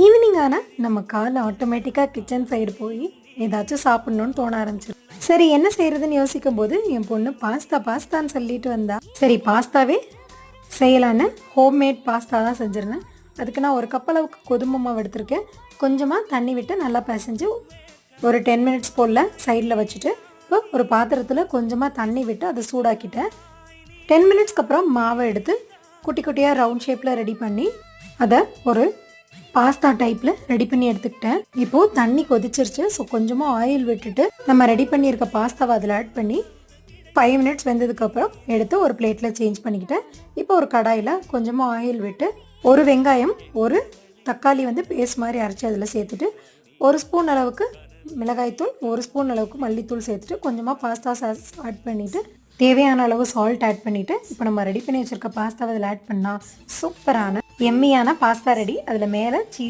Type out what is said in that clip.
Evening ஆனால் நம்ம காலை ஆட்டோமேட்டிக்காக கிச்சன் சைடு போய் ஏதாச்சும் சாப்பிட்ணுன்னு தோண ஆரம்பிச்சிடும். சரி என்ன செய்கிறதுன்னு யோசிக்கும் போது என் பொண்ணு பாஸ்தான்னு சொல்லிட்டு வந்தா. சரி பாஸ்தாவே செய்யலான்னு ஹோம்மேட் பாஸ்தா தான் செஞ்சுருந்தேன். அதுக்கு நான் ஒரு கப் அளவுக்கு கோதுமை மாவு எடுத்திருக்கேன். கொஞ்சமாக தண்ணி விட்டு நல்லா பிசைஞ்சு ஒரு 10 மினிட்ஸ் போல் சைடில் வச்சுட்டு இப்போ ஒரு பாத்திரத்தில் கொஞ்சமாக தண்ணி விட்டு அதை சூடாக்கிட்டேன். 10 மினிட்ஸ்க்கு அப்புறம் மாவை எடுத்து குட்டி குட்டியாக ரவுண்ட் ஷேப்பில் ரெடி பண்ணி அதை ஒரு பாஸ்தா டைப்பில் ரெடி பண்ணி எடுத்துக்கிட்டேன். இப்போது தண்ணி கொதிச்சிருச்சு. ஸோ கொஞ்சமாக ஆயில் விட்டுட்டு நம்ம ரெடி பண்ணியிருக்க பாஸ்தாவை அதில் ஆட் பண்ணி 5 மினிட்ஸ் வெந்ததுக்கப்புறம் எடுத்து ஒரு பிளேட்டில் சேஞ்ச் பண்ணிக்கிட்டேன். இப்போ ஒரு கடாயில் கொஞ்சமாக ஆயில் விட்டு ஒரு வெங்காயம் ஒரு தக்காளி பேஸ்ட் மாதிரி அரைச்சி அதில் சேர்த்துட்டு 1 ஸ்பூன் அளவுக்கு மிளகாய்த்தூள் 1 ஸ்பூன் அளவுக்கு மல்லித்தூள் சேர்த்துட்டு கொஞ்சமாக பாஸ்தா சாஸ் ஆட் பண்ணிவிட்டு தேவையான அளவு சால்ட் ஆட் பண்ணிவிட்டு இப்போ நம்ம ரெடி பண்ணி வச்சுருக்க பாஸ்தாவை அதில் ஆட் பண்ணால் சூப்பரான எம்மியான பாஸ்தா ரெடி. அதில் மேலே சீஸ்